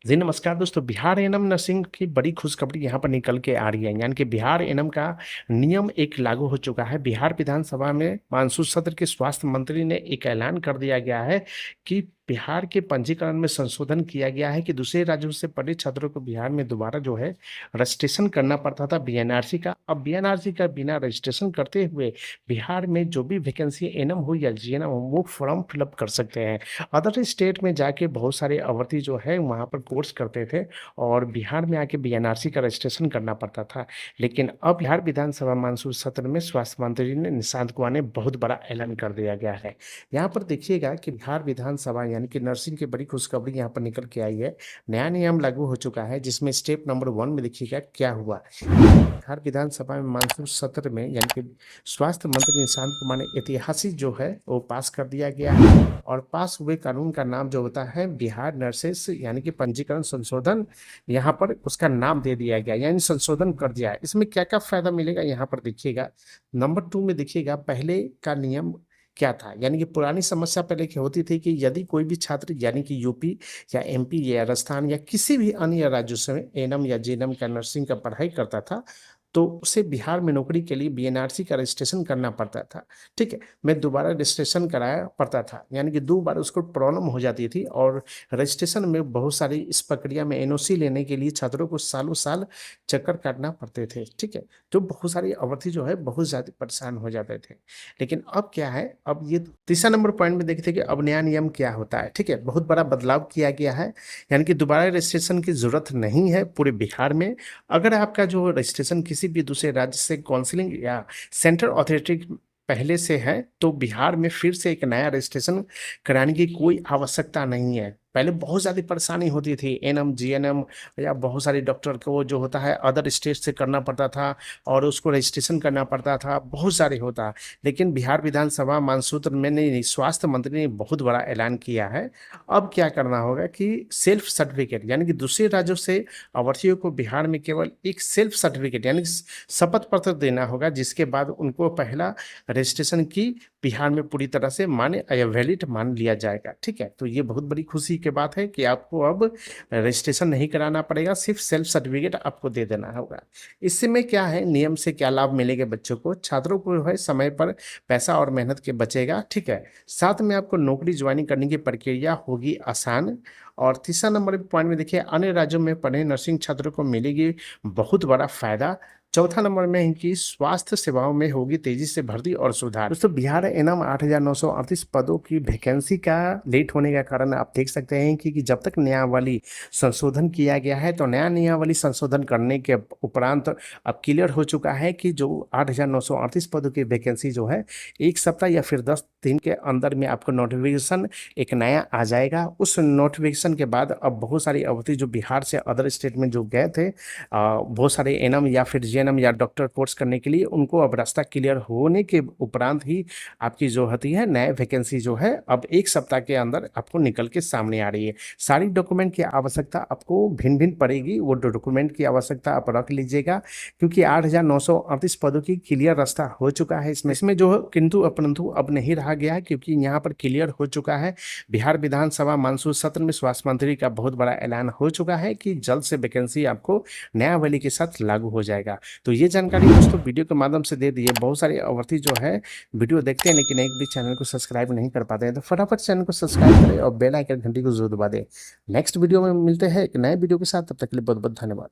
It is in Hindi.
जी नमस्कार दोस्तों, बिहार एएनएम नर्सिंग की बड़ी खुशखबरी यहाँ पर निकल के आ रही है। यानी कि बिहार एएनएम का नियम एक लागू हो चुका है। बिहार विधानसभा में मानसून सत्र के स्वास्थ्य मंत्री ने एक ऐलान कर दिया गया है कि बिहार के पंजीकरण में संशोधन किया गया है कि दूसरे राज्यों से पढ़े छात्रों को बिहार में दोबारा जो है रजिस्ट्रेशन करना पड़ता था बीएनआरसी का। अब बीएनआरसी का बिना रजिस्ट्रेशन करते हुए बिहार में जो भी वैकेंसी एएनएम हो या जीएनएम हो वो फॉर्म फिलअप कर सकते हैं। अदर स्टेट में जाके बहुत सारे अभ्यर्थी जो है वहाँ पर कोर्स करते थे और बिहार में आके बीएनआरसी का रजिस्ट्रेशन करना पड़ता था। लेकिन अब बिहार विधानसभा मानसून सत्र में स्वास्थ्य मंत्री ने निशांत कुमार ने बहुत बड़ा ऐलान कर दिया गया है। यहाँ पर देखिएगा कि बिहार विधानसभा यानी कि नर्सिंग की बड़ी खुशखबरी यहाँ पर निकल के आई है। नया नियम लागू हो चुका है जिसमें स्टेप नंबर 1 में देखिएगा क्या हुआ। बिहार विधानसभा में मानसून सत्र में यानी कि स्वास्थ्य मंत्री निशांत कुमार ने ऐतिहासिक जो है वो पास कर दिया गया है। और पास हुए कानून का नाम जो होता है बिहार नर्सेस यानी कि पंजीकरण संशोधन, यहाँ पर उसका नाम दे दिया गया यानी संशोधन कर दिया है। इसमें क्या क्या फायदा मिलेगा यहाँ पर देखिएगा। नंबर 2 में देखिएगा पहले का नियम क्या था। यानी कि पुरानी समस्या पहले क्या होती थी कि यदि कोई भी छात्र यानी कि यूपी या एमपी या राजस्थान या किसी भी अन्य राज्यों से एएनएम या जेएनएम का नर्सिंग का पढ़ाई करता था तो उसे बिहार में नौकरी के लिए बीएनआरसी का रजिस्ट्रेशन करना पड़ता था। ठीक है, मैं दोबारा रजिस्ट्रेशन कराया पड़ता था यानी कि 2 बार उसको प्रॉब्लम हो जाती थी। और रजिस्ट्रेशन में बहुत सारी इस प्रक्रिया में एनओसी लेने के लिए छात्रों को सालों साल चक्कर काटना पड़ते थे। ठीक है, तो बहुत सारी अवधि जो है बहुत ज़्यादा परेशान हो जाते थे। लेकिन अब क्या है, अब ये तीसरा नंबर पॉइंट में देखते कि अब नया नियम क्या होता है। ठीक है, बहुत बड़ा बदलाव किया गया है यानी कि दोबारा रजिस्ट्रेशन की जरूरत नहीं है पूरे बिहार में। अगर आपका जो रजिस्ट्रेशन किसी भी दूसरे राज्य से काउंसिलिंग या सेंट्रल अथॉरिटी पहले से है तो बिहार में फिर से एक नया रजिस्ट्रेशन कराने की कोई आवश्यकता नहीं है। पहले बहुत ज़्यादा परेशानी होती थी एएनएम जीएनएम या बहुत सारे डॉक्टर को जो होता है अदर स्टेट से करना पड़ता था और उसको रजिस्ट्रेशन करना पड़ता था, बहुत सारे होता। लेकिन बिहार विधानसभा मानसून में ने स्वास्थ्य मंत्री ने बहुत बड़ा ऐलान किया है। अब क्या करना होगा कि सेल्फ सर्टिफिकेट यानी कि दूसरे राज्यों से अभ्यर्थियों को बिहार में केवल एक सेल्फ सर्टिफिकेट यानी शपथ पत्र देना होगा जिसके बाद उनको पहला रजिस्ट्रेशन की बिहार में पूरी तरह से मान्य या वैलिड मान लिया जाएगा। ठीक है, तो ये बहुत बड़ी खुशी की बात है कि आपको अब रजिस्ट्रेशन नहीं कराना पड़ेगा, सिर्फ सेल्फ सर्टिफिकेट आपको दे देना होगा। इससे में क्या है, नियम से क्या लाभ मिलेगा बच्चों को, छात्रों को जो है समय पर पैसा और मेहनत के बचेगा। ठीक है, साथ में आपको नौकरी ज्वाइनिंग करने की प्रक्रिया होगी आसान। और तीसरा नंबर पॉइंट में देखिए अन्य राज्यों में पढ़े नर्सिंग छात्रों को मिलेगी बहुत बड़ा फायदा। चौथा नंबर में इनकी स्वास्थ्य सेवाओं में होगी तेजी से भर्ती और सुधार। दोस्तों बिहार एएनएम 8,938 पदों की वैकेंसी का लेट होने का कारण आप देख सकते हैं कि जब तक नियमावली संशोधन किया गया है तो नया नियमावली संशोधन करने के उपरांत अब क्लियर हो चुका है कि जो 8,938 पदों की वैकेंसी जो है 1 सप्ताह या फिर 10 दिन के अंदर में आपको नोटिफिकेशन एक नया आ जाएगा। उस नोटिफिकेशन के बाद अब बहुत सारी अवधि जो बिहार से अदर स्टेट में जो गए थे बहुत सारे एएनएम या फिर जीएनएम या डॉक्टर कोर्स करने के लिए उनको अब रास्ता क्लियर होने के उपरांत ही आपकी जो होती है नए वैकेंसी जो है अब 1 सप्ताह के अंदर आपको निकल के सामने आ रही है। सारी डॉक्यूमेंट की आवश्यकता आपको भिन्न भिन्न पड़ेगी, वो डॉक्यूमेंट की आवश्यकता आप रख लीजिएगा क्योंकि 8,938 पदों की क्लियर रास्ता हो चुका है। इसमें जो किंतु अपरंतु अब नहीं रहा गया है क्योंकि यहाँ पर क्लियर हो चुका है। बिहार विधानसभा मानसून सत्र में स्वास्थ्य मंत्री का बहुत बड़ा ऐलान हो चुका है कि जल्द से वैकेंसी आपको नयावली के साथ लागू हो जाएगा। तो ये जानकारी दोस्तों वीडियो के माध्यम से दे दी है। बहुत सारे अभ्यर्थी जो है वीडियो देखते हैं लेकिन एक भी चैनल को सब्सक्राइब नहीं कर पाते हैं, तो फटाफट चैनल को सब्सक्राइब करें और बेल आइकन घंटी को जरूर दबा दें। नेक्स्ट वीडियो में मिलते हैं एक नए वीडियो के साथ, तब तक के लिए बहुत बहुत धन्यवाद।